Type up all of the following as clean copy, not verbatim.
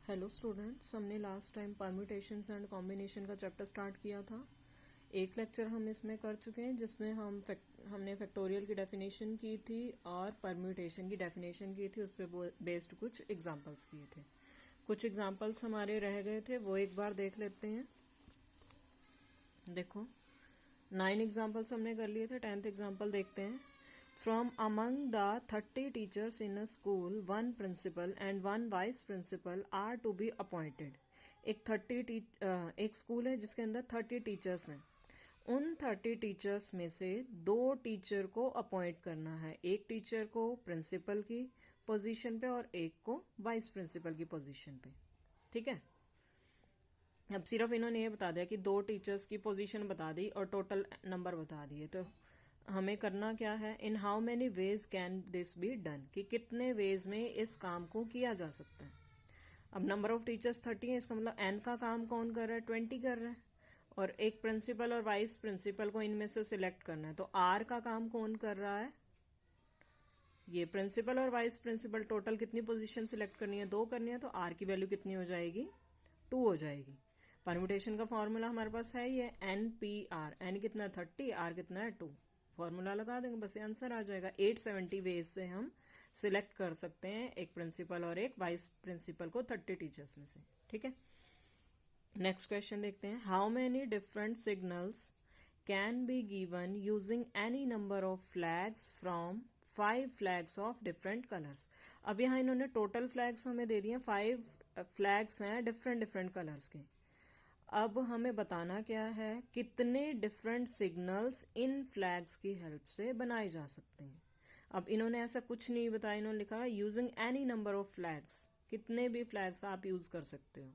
Hello students, हमने last time permutations and combination का chapter start किया था। एक लेक्चर हम इसमें कर चुके हैं जिसमें हमने फैक्टोरियल की डेफिनेशन की थी और परम्यूटेशन की डेफिनेशन की थी। उस पर बेस्ड कुछ एग्जांपल्स किए थे। कुछ एग्जांपल्स हमारे रह गए थे, वो एक बार देख लेते हैं। देखो 9 एग्जांपल्स हमने कर लिए थे। 10th एग्जांपल देखते हैं। From among the 30 teachers in a school, one principal and one vice principal are to be appointed. एक स्कूल है जिसके अंदर 30 टीचर्स हैं। उन 30 टीचर्स में से 2 टीचर को अपॉइंट करना है। एक टीचर को प्रिंसिपल की पोजीशन पे और एक को वाइस प्रिंसिपल की पोजीशन पे। ठीक है, अब सिर्फ इन्होंने ये बता दिया कि 2 टीचर्स की पोजीशन बता दी और टोटल नंबर बता दिए। तो हमें करना क्या है, in how many ways can this be done, कि कितने वेज में इस काम को किया जा सकता है। अब नंबर ऑफ टीचर्स 30 है, इसका मतलब एन का काम कौन कर रहा है, 20 कर रहा है। और एक प्रिंसिपल और वाइस प्रिंसिपल को इनमें से सिलेक्ट करना है। तो आर का काम कौन कर रहा है, ये प्रिंसिपल और वाइस प्रिंसिपल। टोटल कितनी पोजीशन सिलेक्ट करनी है, 2 करनी है। तो आर की वैल्यू कितनी हो जाएगी, 2 हो जाएगी। परम्यूटेशन का फॉर्मूला हमारे पास है ये एन पी आर। एन कितना है 30, आर कितना है 2। फॉर्मूला लगा देंगे, बस ये आंसर आ जाएगा। 870 वेज से हम सिलेक्ट कर सकते हैं एक प्रिंसिपल और एक वाइस प्रिंसिपल को 30 टीचर्स में से। ठीक है, नेक्स्ट क्वेश्चन देखते हैं। How many different signals can be given using any number of flags from 5 flags of different colours. अब यहाँ इन्होंने टोटल फ्लैग्स हमें दे दिए, 5 फ्लैग्स हैं डिफरेंट डिफरेंट कलर्स के। अब हमें बताना क्या है, कितने डिफरेंट सिग्नल्स इन फ्लैग्स की हेल्प से बनाए जा सकते हैं। अब इन्होंने ऐसा कुछ नहीं बताया, इन्होंने लिखा using any number of flags, कितने भी फ्लैग्स आप यूज कर सकते हो।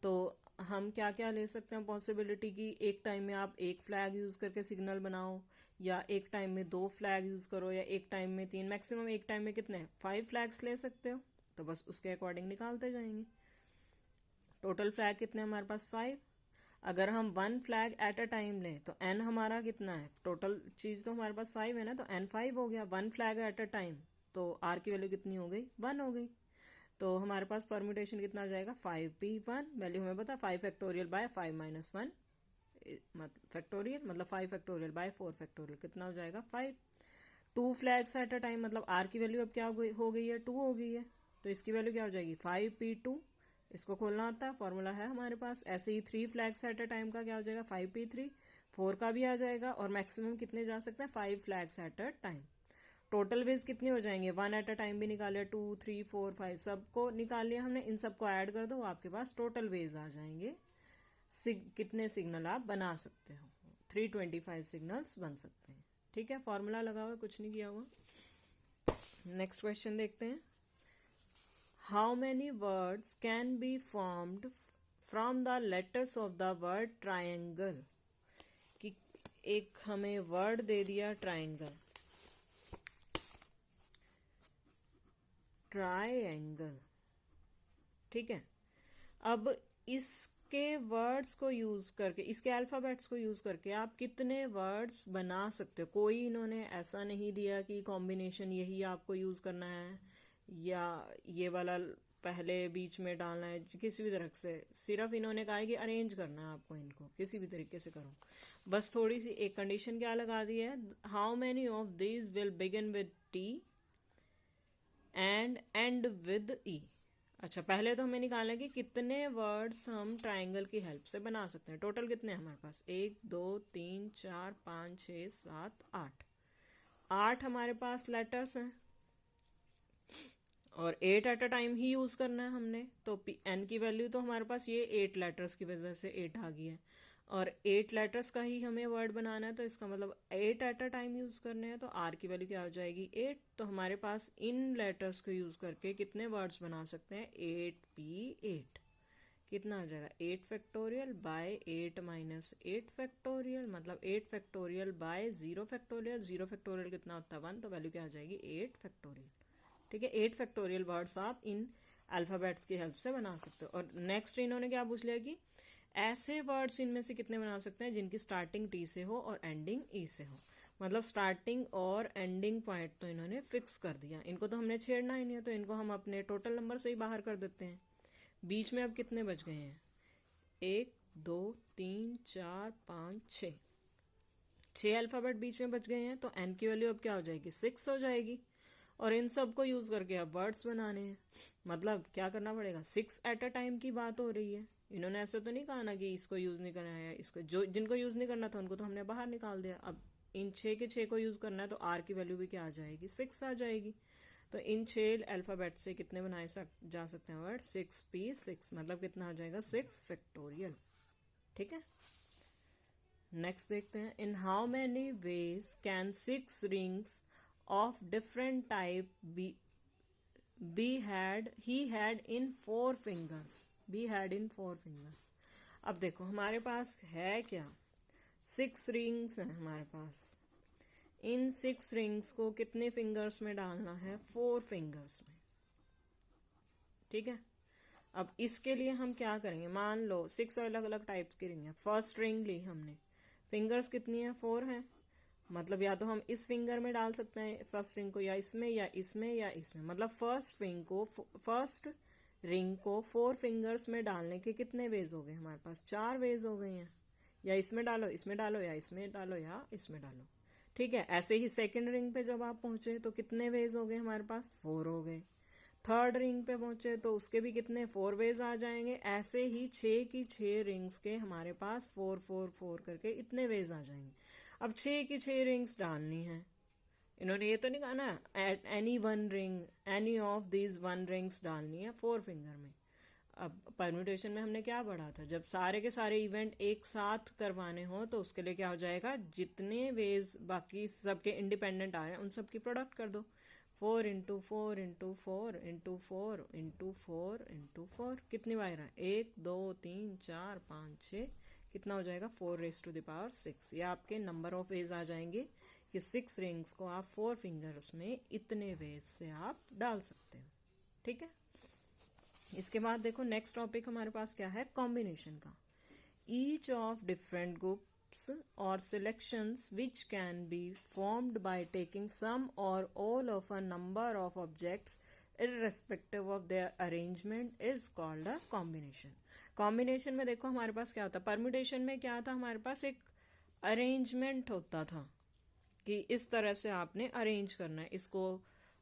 तो हम क्या क्या ले सकते हैं पॉसिबिलिटी की, एक टाइम में आप एक फ्लैग यूज करके सिग्नल बनाओ, या एक टाइम में 2 फ्लैग यूज करो, या एक टाइम में 3, मैक्सिमम एक टाइम में कितने 5 फ्लैग्स ले सकते हो। तो बस उसके अकॉर्डिंग निकालते जाएंगे। टोटल फ्लैग कितने हमारे पास 5। अगर हम 1 फ्लैग एट अ टाइम लें तो n हमारा कितना है, टोटल चीज तो हमारे पास 5 है ना, तो n 5 हो गया। 1 फ्लैग एट अ टाइम, तो r की वैल्यू कितनी हो गई, 1 हो गई। तो हमारे पास परम्यूटेशन कितना आ जाएगा, 5p1। वैल्यू हमें पता 5 फैक्टोरियल बाय 5 माइनस 1 फैक्टोरियल, मतलब 5 फैक्टोरियल बाय 4 फैक्टोरियल, कितना हो जाएगा 5। 2 फ्लैग्स एट अ टाइम, मतलब r की वैल्यू अब क्या हो गई है, 2 हो गई है। तो इसकी वैल्यू क्या हो जाएगी, 5p2। इसको खोलना आता है, फॉर्मूला है हमारे पास। ऐसे ही 3 फ्लैग्स एट अ टाइम का क्या हो जाएगा, 5p3। 4 का भी आ जाएगा, और मैक्सिमम कितने जा सकते हैं, 5 flags at a time. Total ways कितने हो जाएंगे, 1 एट अ टाइम भी निकाले, 2 3 4 5 सबको निकाल लिया हमने। इन सबको ऐड कर दो, आपके पास टोटल वेज आ जाएंगे। कितने सिग्नल आप बना सकते हो, 325 सिग्नल्स बन सकते हैं। ठीक है, फॉर्मूला लगा हुआ, कुछ नहीं किया हुआ। नेक्स्ट क्वेश्चन देखते हैं। How many words can be formed from the letters of the word triangle? कि एक हमें वर्ड दे दिया ट्राइंगल, ट्राइंगल। ठीक है, अब इसके वर्ड्स को यूज करके, इसके अल्फाबेट्स को यूज करके आप कितने वर्ड्स बना सकते हो। कोई इन्होंने ऐसा नहीं दिया कि कॉम्बिनेशन यही आपको यूज करना है, या ये वाला पहले बीच में डालना है, किसी भी तरह से। सिर्फ इन्होंने कहा है कि अरेंज करना है आपको, इनको किसी भी तरीके से करो। बस थोड़ी सी एक कंडीशन क्या लगा दी है, how many of these will begin with T and end with E. अच्छा, पहले तो हमें निकालना है कि कितने वर्ड्स हम ट्राइंगल की हेल्प से बना सकते हैं। टोटल कितने हैं हमारे पास, 1 2 3 4 5 6 7 8। 8 हमारे पास लेटर्स हैं, और 8 eight a time he use करना है हमने। तो एन की वैल्यू तो हमारे पास ये 8 लेटर्स की वजह से 8 आ गई है, और 8 लेटर्स का ही हमें वर्ड बनाना है। तो इसका मतलब 8 एट अ टाइम यूज करने हैं। तो आर की वैल्यू क्या हो जाएगी, 8। तो हमारे पास इन लेटर्स को यूज करके कितने वर्ड्स बना सकते हैं, 8p8। कितना आ जाएगा, 8 फैक्टोरियल बाय 8 माइनस 8 फैक्टोरियल, मतलब 8 फैक्टोरियल बाय 0 फैक्टोरियल। 0 फैक्टोरियल कितना होता है 1, तो वैल्यू क्या आ जाएगी 8 फैक्टोरियल। ठीक है, 8 फैक्टोरियल वर्ड्स आप इन अल्फाबेट्स की हेल्प से बना सकते हो। और नेक्स्ट इन्होंने क्या पूछ लिया कि ऐसे वर्ड्स इनमें से कितने बना सकते हैं जिनकी स्टार्टिंग टी से हो और एंडिंग ई से हो। मतलब स्टार्टिंग और एंडिंग पॉइंट तो इन्होंने फिक्स कर दिया, इनको तो हमने छेड़ना ही नहीं है, तो इनको हम अपने टोटल नंबर से ही बाहर कर देते हैं। बीच में अब कितने बच गए हैं, 1 2 3 4 5 6, 6 अल्फ़ाबेट बीच में बच गए हैं, तो n की वैल्यू अब क्या हो जाएगी, 6 हो जाएगी। और इन सब को यूज़ करके अब वर्ड्स बनाने हैं, मतलब क्या करना पड़ेगा, 6 एट अ टाइम की बात हो रही है। इन्होंने ऐसा तो नहीं कहा ना कि इसको यूज़ नहीं करना है, इसको जो जिनको यूज़ नहीं करना था उनको तो हमने बाहर निकाल दिया। अब इन 6 के 6 को यूज़ करना है, तो आर की वैल्यू भी क्या आ जाएगी, 6 आ जाएगी। तो इन 6 अल्फ़ाबेट से कितने बनाए जा सकते हैं वर्ड, 6p6, मतलब कितना हो जाएगा, 6 फैक्टोरियल। ठीक है, नेक्स्ट देखते हैं, in how many ways can 6 rings of different type he had in 4 fingers, be had in 4 fingers। अब देखो हमारे पास है क्या, 6 रिंग्स हैं हमारे पास, इन 6 रिंग्स को कितने फिंगर्स में डालना है, 4 फिंगर्स में। ठीक है, अब इसके लिए हम क्या करेंगे, मान लो 6 अलग अलग टाइप्स की रिंग है, फर्स्ट रिंग ली हमने, फिंगर्स कितनी है, 4 है, मतलब या तो हम इस फिंगर में डाल सकते हैं फर्स्ट रिंग को, या इसमें या इसमें या इसमें, मतलब फर्स्ट रिंग को 4 फिंगर्स में डालने के कितने वेज हो गए हमारे पास, 4 वेज हो गए हैं, या इसमें डालो, इसमें डालो, या इसमें डालो, या इसमें डालो। ठीक है, ऐसे ही सेकंड रिंग पे जब आप पहुंचे तो कितने वेज हो गए हमारे पास, 4 हो गए। थर्ड रिंग पे पहुंचे तो उसके भी कितने, 4 वेज आ जाएंगे। ऐसे ही 6 की 6 रिंग्स के हमारे पास 4 4 4 करके इतने वेज आ जाएंगे। अब 6 की 6 रिंग्स डालनी है, इन्होंने ये तो नहीं कहा ना at any one ring, any of these 1 rings डालनी है 4 फिंगर में। अब परम्यूटेशन में हमने क्या पढ़ा था, जब सारे के सारे इवेंट एक साथ करवाने हो तो उसके लिए क्या हो जाएगा, जितने वेज बाकी सबके इंडिपेंडेंट आ रहे हैं उन सब की प्रोडक्ट कर दो, 4 into 4 into 4 into 4 into 4 into 4, कितनी बार है, 1 2 3 4 5 6, कितना हो जाएगा, 4⁻6। ये आपके नंबर ऑफ वेज आ जाएंगे कि 6 रिंग्स को आप 4 फिंगर्स में इतने वेज से आप डाल सकते हो। ठीक है, इसके बाद देखो नेक्स्ट टॉपिक हमारे पास क्या है, कॉम्बिनेशन का। Each of different groups or selections which can be formed by taking some or all of a number of objects irrespective of their arrangement is called a combination। Combination में देखो हमारे पास क्या होता है, परम्यूटेशन में क्या था, हमारे पास एक अरेंजमेंट होता था कि इस तरह से आपने अरेंज करना है, इसको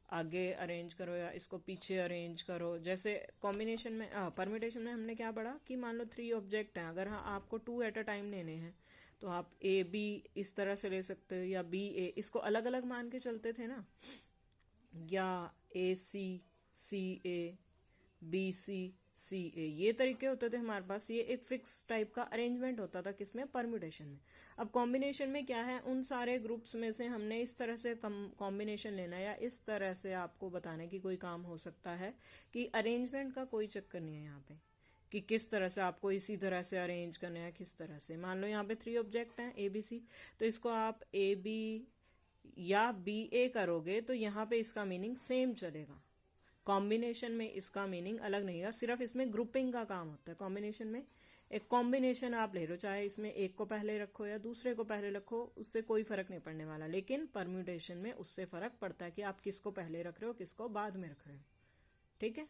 आगे अरेंज करो या इसको पीछे अरेंज करो। जैसे कॉम्बिनेशन में परम्यूटेशन में हमने क्या पढ़ा कि मान लो 3 ऑब्जेक्ट हैं, अगर हाँ आपको 2 एट अ टाइम लेने हैं तो आप ए बी इस तरह से ले सकते हो, या बी ए, इसको अलग अलग मान के चलते थे ना, या ए सी C A B C C ए, ये तरीके होते थे हमारे पास। ये एक फिक्स टाइप का अरेंजमेंट होता था किसमें, परम्यूटेशन में। अब कॉम्बिनेशन में क्या है, उन सारे ग्रुप्स में से हमने इस तरह से कॉम्बिनेशन लेना है, या इस तरह से आपको बताने की कोई काम हो सकता है कि अरेंजमेंट का कोई चक्कर नहीं है यहाँ पे कि किस तरह से आपको इसी तरह से अरेंज करना है, किस तरह से। मान लो यहाँ पे 3 ऑब्जेक्ट हैं ए बी सी, तो इसको आप ए बी या बी ए करोगे तो यहाँ पे इसका मीनिंग सेम चलेगा। कॉम्बिनेशन में इसका मीनिंग अलग नहीं है, सिर्फ इसमें ग्रुपिंग का काम होता है। कॉम्बिनेशन में एक कॉम्बिनेशन आप ले लो, चाहे इसमें एक को पहले रखो या दूसरे को पहले रखो, उससे कोई फर्क नहीं पड़ने वाला। लेकिन परम्यूटेशन में उससे फर्क पड़ता है कि आप किसको पहले रख रहे हो, किसको बाद में रख रहे हो। ठीक है,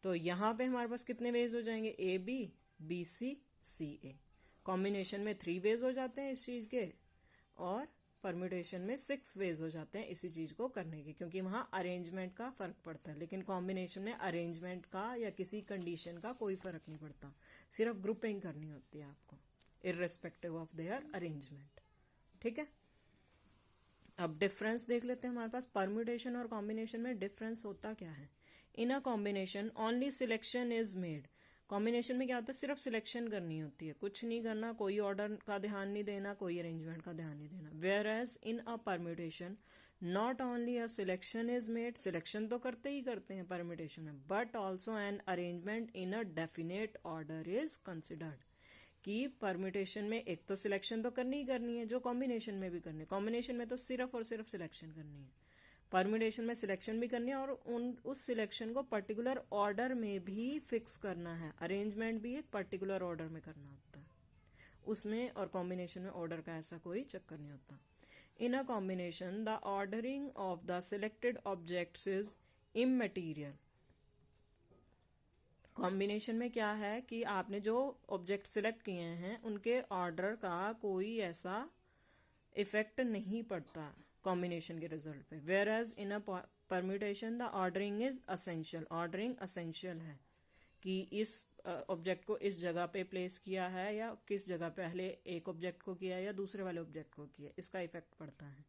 तो यहाँ पे हमारे पास कितने वेज हो जाएंगे, A B B C C A. Combination में 3 वेज हो जाते हैं इस चीज़ के, और परम्यूटेशन में 6 वेज हो जाते हैं इसी चीज़ को करने के, क्योंकि वहाँ अरेंजमेंट का फ़र्क पड़ता है। लेकिन कॉम्बिनेशन में अरेंजमेंट का या किसी कंडीशन का कोई फ़र्क नहीं पड़ता, सिर्फ ग्रुपिंग करनी होती है आपको इररेस्पेक्टिव ऑफ देयर अरेंजमेंट। ठीक है, अब डिफरेंस देख लेते हैं हमारे पास परम्यूटेशन और कॉम्बिनेशन में डिफरेंस होता क्या है। In a combination only selection is made. Combination में क्या होता है, सिर्फ सिलेक्शन करनी होती है, कुछ नहीं करना, कोई ऑर्डर का ध्यान नहीं देना, कोई अरेंजमेंट का ध्यान नहीं देना। Whereas in a permutation not only a selection is made, selection तो करते ही करते हैं परम्यूटेशन में, but also an arrangement in a definite order is considered. कि परम्यूटेशन में एक तो सिलेक्शन तो करनी ही करनी है, जो कॉम्बिनेशन में भी करनी है। कॉम्बिनेशन में तो सिर्फ और सिर्फ सिलेक्शन करनी है, परम्यूटेशन में सिलेक्शन भी करनी है, और उस सिलेक्शन को पर्टिकुलर ऑर्डर में भी फिक्स करना है। अरेंजमेंट भी एक पर्टिकुलर ऑर्डर में करना होता है उसमें, और कॉम्बिनेशन में ऑर्डर का ऐसा कोई चक्कर नहीं होता। In a combination the ordering of the selected objects is immaterial. Combination में क्या है कि आपने जो ऑब्जेक्ट सिलेक्ट किए हैं उनके ऑर्डर का कोई ऐसा इफेक्ट नहीं पड़ता कॉम्बिनेशन के रिजल्ट पे, whereas in a permutation the ordering is essential. Ordering essential है कि इस ऑब्जेक्ट को इस जगह पे प्लेस किया है या किस जगह पहले एक ऑब्जेक्ट को किया है या दूसरे वाले ऑब्जेक्ट को किया है, इसका इफेक्ट पड़ता है।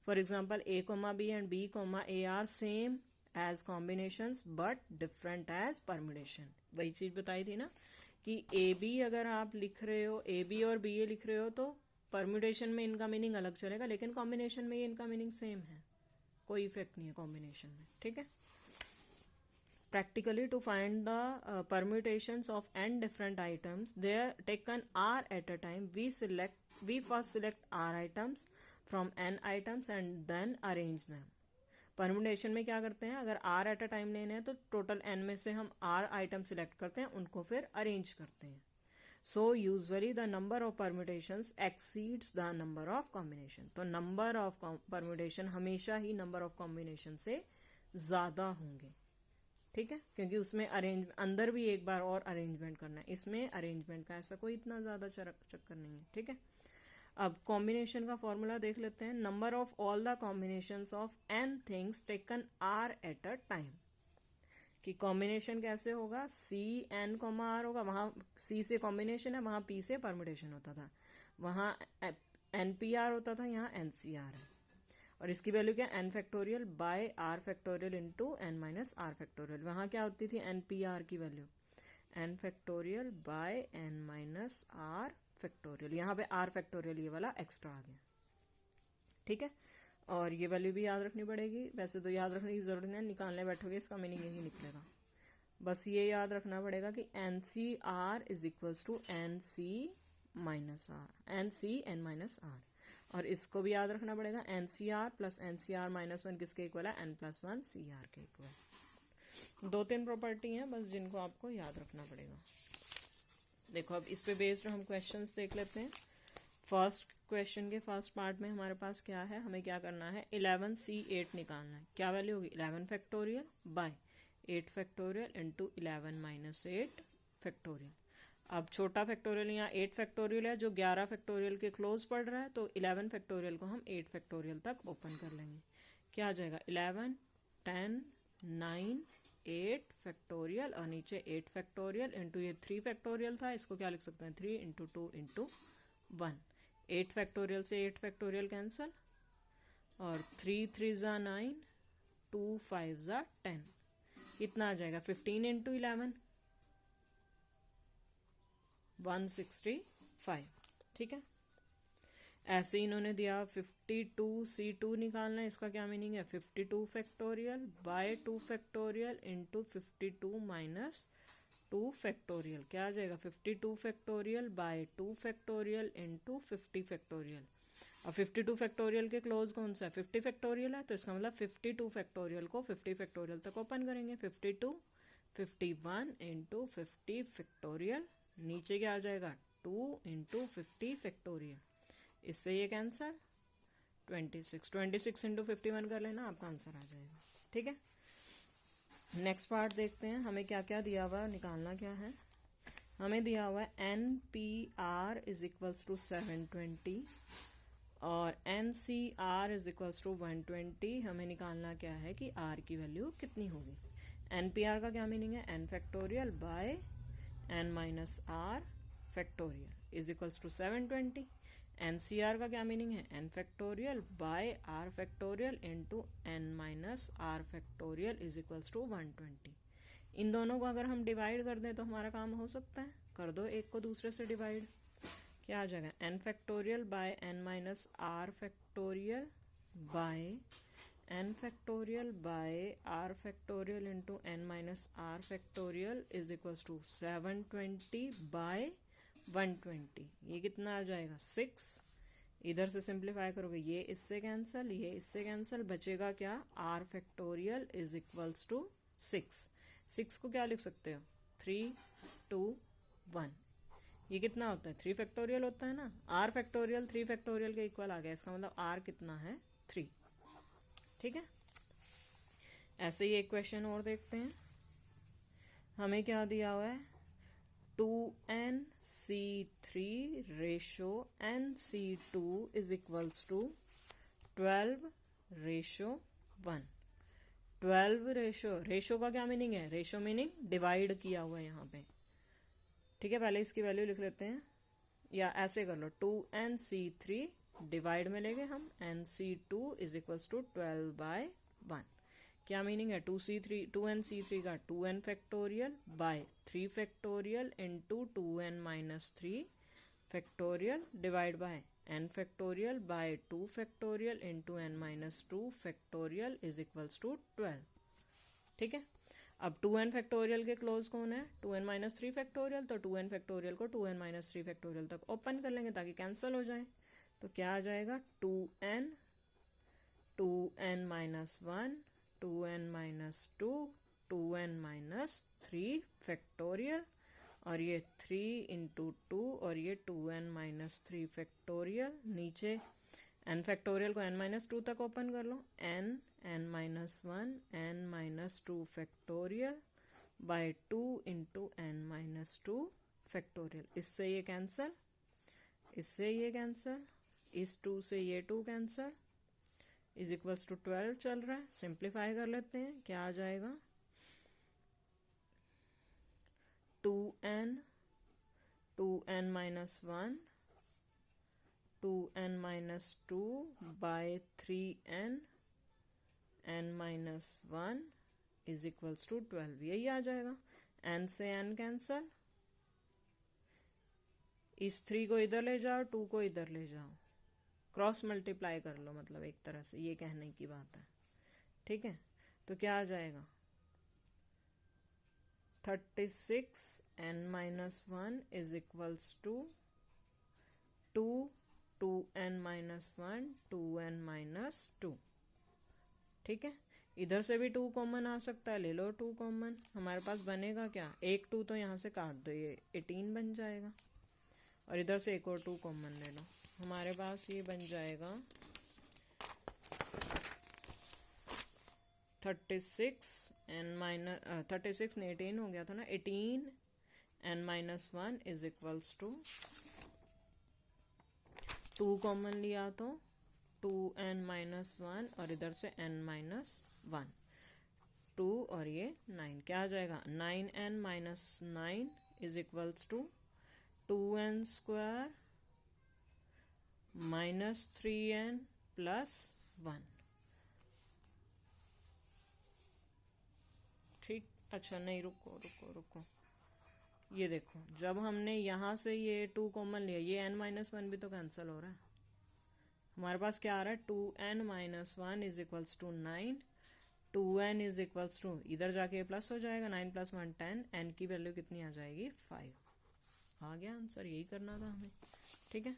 For example A comma B and B comma A are same as combinations but different as permutation. वही चीज बताई थी ना कि ए बी अगर आप लिख रहे हो, ए बी और बी ए लिख रहे हो तो परम्यूटेशन में इनका मीनिंग अलग चलेगा, लेकिन कॉम्बिनेशन में इनका मीनिंग सेम है, कोई इफेक्ट नहीं है कॉम्बिनेशन में। ठीक है। Practically, to find the permutations of n different items, they are taken r at a time. We first select r items from n items and then arrange them. Permutation में क्या करते हैं, अगर r एट अ टाइम लेने हैं तो total n में से हम r आइटम सिलेक्ट करते हैं, उनको फिर अरेंज करते हैं। So usually the number of permutations exceeds the number of combination. तो नंबर ऑफ परम्यूटेशन हमेशा ही नंबर ऑफ कॉम्बिनेशन से ज्यादा होंगे। ठीक है, क्योंकि उसमें अंदर भी एक बार और अरेंजमेंट करना है, इसमें अरेंजमेंट का ऐसा कोई इतना ज्यादा चक्कर नहीं है। ठीक है। अब कॉम्बिनेशन का फॉर्मूला देख लेते हैं। Number of all the combinations of n things taken R at a time. कि कॉम्बिनेशन कैसे होगा, सी एन कोमा आर होगा, वहां सी से कॉम्बिनेशन है, वहां पी से परम्यूटेशन होता था, वहां एन पी आर होता था, यहाँ एन सी आर है। और इसकी वैल्यू क्या, N factorial by are factorial into N minus are factorial. वहां क्या होती थी, एन पी आर की value N factorial by N minus are factorial. यहाँ पे आर फैक्टोरियल ये वाला एक्स्ट्रा आ गया। ठीक है। और ये वैल्यू भी याद रखनी पड़ेगी, वैसे तो याद रखने की जरूरत नहीं, निकालने बैठोगे इसका मीनिंग यही निकलेगा। बस ये याद रखना पड़ेगा कि n c r is equals to n c minus r, n c n minus r. और इसको भी याद रखना पड़ेगा, n c r plus n c r minus one किसके इक्वल है, n plus one c r के इक्वल। 2-3 प्रॉपर्टी हैं बस जिनको आपको याद रखना पड़ेगा। देखो अब इस पे बेस्ड हम क्वेश्चंस देख लेते हैं। फर्स्ट क्वेश्चन के फर्स्ट पार्ट में हमारे पास क्या है, हमें क्या करना है, 11C8 निकालना है। क्या वैल्यू होगी, 11 factorial by 8 factorial into 11 minus 8 factorial. अब छोटा फैक्टोरियल यहाँ 8 फैक्टोरियल है जो 11 फैक्टोरियल के क्लोज पड़ रहा है, तो 11 फैक्टोरियल को हम 8 फैक्टोरियल तक ओपन कर लेंगे। क्या आ जाएगा, 11 10 9 8 फैक्टोरियल और नीचे 8 फैक्टोरियल इंटू ये 3 फैक्टोरियल था, इसको क्या लिख सकते हैं, 3 इंटू 2 इंटू 1। 8 फैक्टोरियल से 8 फैक्टोरियल कैंसल और 3 3 ज़ा 9 2 5 ज़ा 10, कितना आ जाएगा, 15 इंटू 11 165। ठीक है। ऐसे इन्होंने दिया 52C2 निकालना है, इसका क्या मीनिंग है, 52 factorial by 2 factorial into 52 minus 2 factorial. क्या आ जाएगा, 52 factorial by 2 factorial into 50 factorial. और 52 फैक्टोरियल के क्लोज कौन सा है, 50 फैक्टोरियल है, तो इसका मतलब 52 फैक्टोरियल को 50 फैक्टोरियल तक ओपन करेंगे। 52 51 इंटू 50 फैक्टोरियल, नीचे क्या आ जाएगा, 2 इंटू 50 फैक्टोरियल, इससे ये कैंसर 26 इंटू 51 कर लेना, आपका आंसर आ जाएगा। ठीक है। नेक्स्ट पार्ट देखते हैं, हमें क्या क्या दिया हुआ, निकालना क्या है। हमें दिया हुआ है n P r is equals to 720 और n c r is equals to 120। हमें निकालना क्या है कि आर की वैल्यू कितनी होगी। एन पी आर का क्या मीनिंग है, n factorial by N minus are factorial is equals to 720। N c r का क्या मीनिंग है, n factorial by are factorial into N minus are factorial is equals to 120। इन दोनों को अगर हम डिवाइड कर दें तो हमारा काम हो सकता है, कर दो एक को दूसरे से डिवाइड, क्या आ जाएगा, n factorial by N minus are factorial by n factorial by are factorial into N minus are factorial is equals to 720 by 120। ये कितना आ जाएगा, 6। इधर से सिंप्लीफाई करोगे, ये इससे कैंसिल, ये इससे कैंसिल, बचेगा क्या, r factorial is equals to 6। 6 को क्या लिख सकते हो, 3 2 1। ये कितना होता है, 3 फैक्टोरियल होता है ना, आर फैक्टोरियल 3 फैक्टोरियल के इक्वल आ गया, इसका मतलब आर कितना है, 3। ठीक है। ऐसे ही एक क्वेश्चन और देखते हैं। हमें क्या दिया हुआ है 2nc3 ratio nc2 is equals to 12:1। 12 ratio का क्या मीनिंग है, रेशो मीनिंग डिवाइड किया हुआ है यहाँ पे, ठीक है। पहले इसकी वैल्यू लिख लेते हैं, या ऐसे कर लो 2nc3 डिवाइड में लेंगे हम nc2 इज इक्वल्स टू 12/1। क्या मीनिंग है 2nc3 का 2n factorial by 3 factorial into 2n minus 3 factorial divide by n factorial by 2 factorial into n minus 2 factorial is equals to 12, ठीक है। अब 2n फैक्टोरियल के क्लोज कौन है 2n माइनस 3 फैक्टोरियल, तो 2n फैक्टोरियल को 2n माइनस 3 फैक्टोरियल तक open कर लेंगे ताकि कैंसिल हो जाए। तो क्या आ जाएगा 2n minus 1 2n minus 2 2n minus 3 factorial, और ये 3 इंटू 2 और ये 2n माइनस 3 फैक्टोरियल, नीचे n फैक्टोरियल को n माइनस 2 तक ओपन कर लो, n minus 1 n minus 2 factorial by 2 into n minus 2 factorial. इससे ये कैंसिल, इससे ये कैंसिल, इस 2 से ये 2 कैंसिल, इज इक्वल्स टू 12 चल रहा है। सिंप्लीफाई कर लेते हैं, क्या आ जाएगा 2n minus 1 2n minus 2 by 3n n minus 1 is equals to 12, यही आ जाएगा। n से n कैंसल, इस 3 को इधर ले जाओ 2 को इधर ले जाओ, क्रॉस मल्टीप्लाई कर लो, मतलब एक तरह से ये कहने की बात है, ठीक है। तो क्या आ जाएगा 36n minus 1 is equals to 2n minus 1 2n minus 2, ठीक है। इधर से भी 2 कॉमन आ सकता है, ले लो 2 कॉमन, हमारे पास बनेगा क्या, एक 2 तो यहाँ से काट दो, ये 18 बन जाएगा, और इधर से एक और 2 कॉमन ले लो, हमारे पास ये बन जाएगा 36 ने 18 हो गया था ना, 18n minus 1 is equals to 2 common लिया तो 2n माइनस 1 और इधर से n माइनस 1 2 और ये 9, क्या आ जाएगा 9n minus 9 is equals to 2n square minus 3n plus 1, ठीक। अच्छा नहीं, रुको रुको रुको, ये देखो जब हमने यहाँ से ये 2 कॉमन लिया, ये n माइनस 1 भी तो कैंसिल हो रहा है, हमारे पास क्या आ रहा है 2n minus 1 is equals to 9, 2n is equals to, इधर जाके प्लस हो जाएगा, 9 प्लस 1 10, n की वैल्यू कितनी आ जाएगी 5, आ गया आंसर, यही करना था हमें, ठीक है।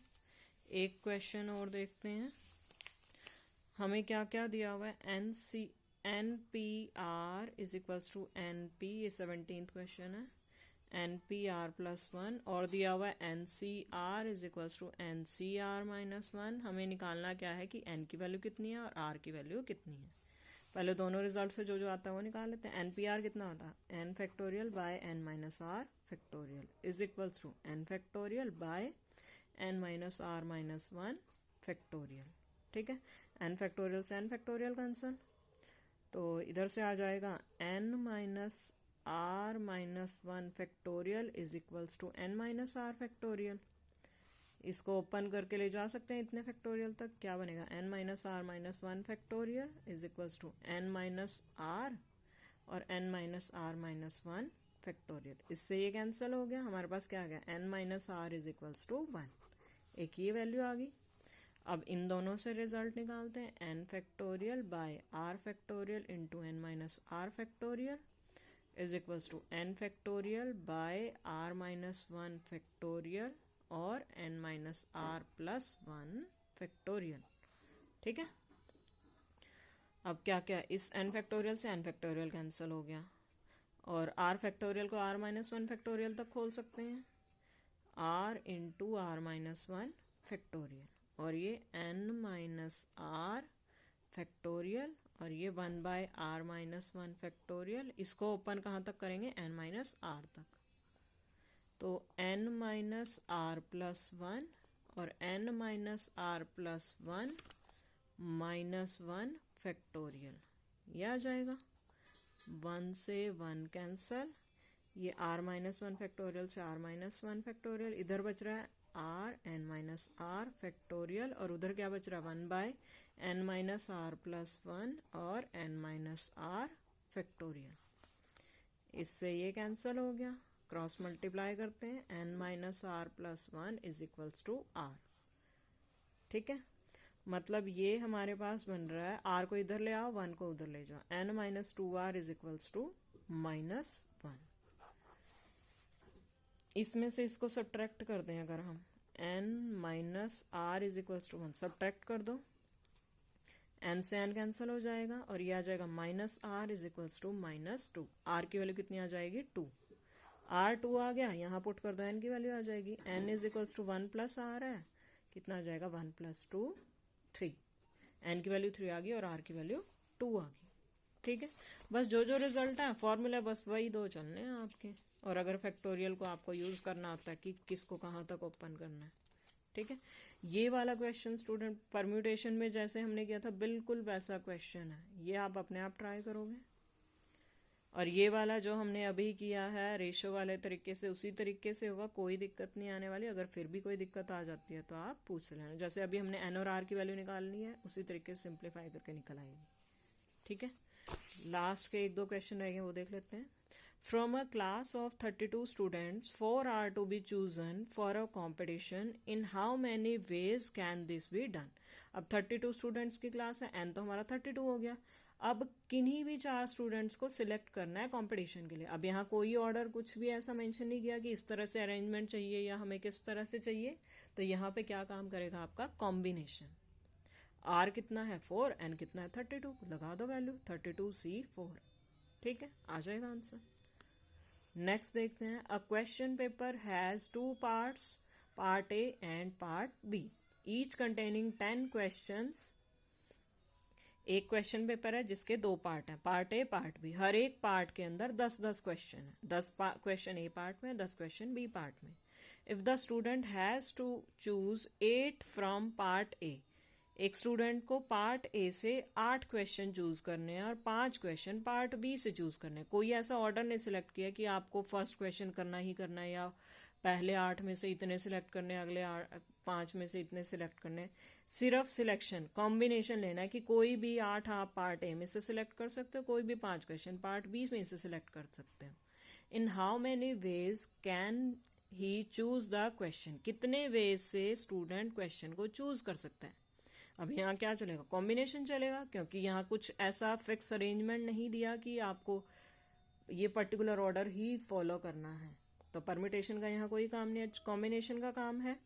एक क्वेश्चन और देखते हैं, हमें क्या क्या दिया हुआ है NPR is equals to NP, ये 17th क्वेश्चन है, NPR प्लस 1, और दिया हुआ है NCR is equals to NCR minus 1। हमें निकालना क्या है कि n की वैल्यू कितनी है और r की वैल्यू कितनी है। पहले दोनों रिजल्ट से जो जो आता है वो निकाल लेते हैं। NPR कितना होता है n factorial by n minus r factorial is equals to n factorial by n minus r minus 1 factorial, ठीक है। n फैक्टोरियल से n फैक्टोरियल कैंसिल, तो इधर से आ जाएगा n minus r minus 1 factorial is equals to n minus r factorial. इसको open करके ले जा सकते हैं इतने फैक्टोरियल तक, क्या बनेगा n minus r minus 1 factorial is equals to n minus r और n minus r minus 1 factorial. इससे ये कैंसिल हो गया, हमारे पास क्या आ गया n minus r is equals to 1, एक ये वैल्यू आ गई। अब इन दोनों से रिजल्ट निकालते हैं, n factorial by r factorial into n minus r factorial is equals to n factorial by r minus 1 factorial और n minus r plus 1 factorial, ठीक है। अब क्या क्या, इस n फैक्टोरियल से n फैक्टोरियल कैंसिल हो गया, और r फैक्टोरियल को r माइनस 1 फैक्टोरियल तक खोल सकते हैं, r into r minus 1 factorial, और ये n माइनस r फैक्टोरियल और ये 1/r माइनस 1 फैक्टोरियल। इसको ओपन कहाँ तक करेंगे, n माइनस r तक, तो n माइनस r प्लस 1 और n minus r plus 1 minus 1 factorial, ये आ जाएगा। 1 से 1 कैंसल, ये r माइनस 1 फैक्टोरियल से r माइनस 1 फैक्टोरियल, इधर बच रहा है r n minus r factorial, और उधर क्या बच रहा है 1/n माइनस r प्लस 1 और n माइनस r फैक्टोरियल। इससे ये कैंसिल हो गया, क्रॉस मल्टीप्लाई करते हैं, n minus r plus 1 is equals to r। ठीक है, मतलब ये हमारे पास बन रहा है, r को इधर ले आओ, 1 को उधर ले जाओ, n minus 2r is equals to minus 1। इसमें से इसको सब्ट्रैक्ट कर दें अगर हम, n minus r is equals to 1 subtract कर दो, n से n कैंसिल हो जाएगा और ये आ जाएगा minus r is equals to minus 2। r की वैल्यू कितनी आ जाएगी 2, r 2 आ गया, यहाँ पुट कर दो, n की वैल्यू आ जाएगी, n is equals to 1 plus r है, कितना आ जाएगा 1 प्लस 2 3, n की वैल्यू 3 आ गई और r की वैल्यू 2 आ गई। ठीक है, बस जो जो रिजल्ट है फॉर्मूला बस वही दो चलने हैं आपके, और अगर फैक्टोरियल को आपको यूज करना होता है कि किसको कहाँ तक ओपन करना है। ठीक है, ये वाला क्वेश्चन स्टूडेंट परम्यूटेशन में जैसे हमने किया था बिल्कुल वैसा क्वेश्चन है, ये आप अपने आप ट्राई करोगे। और ये वाला जो हमने अभी किया है रेशो वाले तरीके से, उसी तरीके से होगा, कोई दिक्कत नहीं आने वाली। अगर फिर भी कोई दिक्कत आ जाती है तो आप पूछ लेना, जैसे अभी हमने n और r की वैल्यू निकालनी है उसी तरीके से सिंप्लीफाई करके निकल आएगी। ठीक है, लास्ट के 1-2 क्वेश्चन रह गए, वो देख लेते हैं। From a class of 32 students, 4 are to be chosen for a competition. In how many ways can this be done? अब 32 स्टूडेंट्स की क्लास है, n तो हमारा 32 हो गया। अब किन्हीं भी 4 स्टूडेंट्स को सिलेक्ट करना है कंपटीशन के लिए। अब यहाँ कोई ऑर्डर कुछ भी ऐसा मेंशन नहीं किया कि इस तरह से अरेंजमेंट चाहिए या हमें किस तरह से चाहिए, तो यहाँ पे क्या काम करेगा आपका कॉम्बिनेशन। r कितना है 4, n कितना है 32, लगा दो वैल्यू 32c4। ठीक है, आ जाएगा आंसर। नेक्स्ट देखते हैं, a question paper has 2 parts, part A and part B, each containing 10 questions. एक क्वेश्चन पेपर है जिसके 2 पार्ट हैं, पार्ट ए पार्ट बी, हर एक पार्ट के अंदर 10-10 क्वेश्चन है, 10 क्वेश्चन ए पार्ट में, 10 क्वेश्चन बी पार्ट में। If the student has to choose 8 from part A, एक स्टूडेंट को पार्ट ए से 8 क्वेश्चन चूज करने हैं और 5 क्वेश्चन पार्ट बी से चूज करने हैं। कोई ऐसा ऑर्डर नहीं सिलेक्ट किया कि आपको फर्स्ट क्वेश्चन करना ही करना है, या पहले 8 में से इतने सिलेक्ट करने हैं, अगले 5 में से इतने सिलेक्ट करने हैं। सिर्फ सिलेक्शन कॉम्बिनेशन लेना है कि कोई भी 8 आप पार्ट ए में से सिलेक्ट कर सकते हो, कोई भी 5 क्वेश्चन पार्ट बी में से सिलेक्ट कर सकते हो। In how many ways can he choose the question, कितने वेज से स्टूडेंट क्वेश्चन को चूज कर सकता है। अब यहाँ क्या चलेगा, कॉम्बिनेशन चलेगा, क्योंकि यहाँ कुछ ऐसा फिक्स अरेंजमेंट नहीं दिया कि आपको ये पर्टिकुलर ऑर्डर ही फॉलो करना है, तो परमिटेशन का यहाँ कोई काम नहीं है, कॉम्बिनेशन का काम है।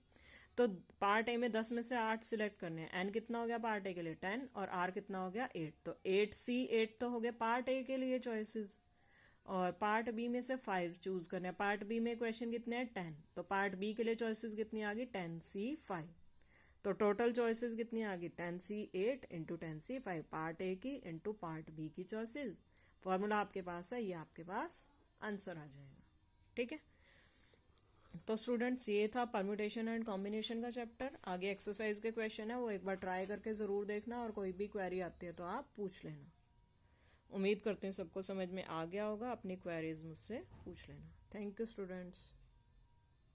तो पार्ट ए में 10 में से 8 सिलेक्ट करने हैं, एन कितना हो गया पार्ट ए के लिए 10 और आर कितना हो गया 8, तो 8 तो हो गया पार्ट ए के लिए चॉइसेस, और पार्ट बी में से 5 चूज करने हैं। पार्ट बी में क्वेश्चन कितने हैं 10, तो पार्ट बी के लिए चॉइसेस कितनी आ गई 10C5, तो टोटल चॉइसेस कितनी आ गई 10C8 into 10C5, part A की इंटू पार्ट बी की चॉइसेस। फॉर्मूला आपके पास है, ये आपके पास आंसर आ जाएगा। ठीक है, तो स्टूडेंट्स ये था परम्यूटेशन एंड कॉम्बिनेशन का चैप्टर। आगे एक्सरसाइज के क्वेश्चन है, वो एक बार ट्राई करके ज़रूर देखना, और कोई भी क्वेरी आती है तो आप पूछ लेना। उम्मीद करते हैं सबको समझ में आ गया होगा, अपनी क्वेरीज मुझसे पूछ लेना। Thank you students.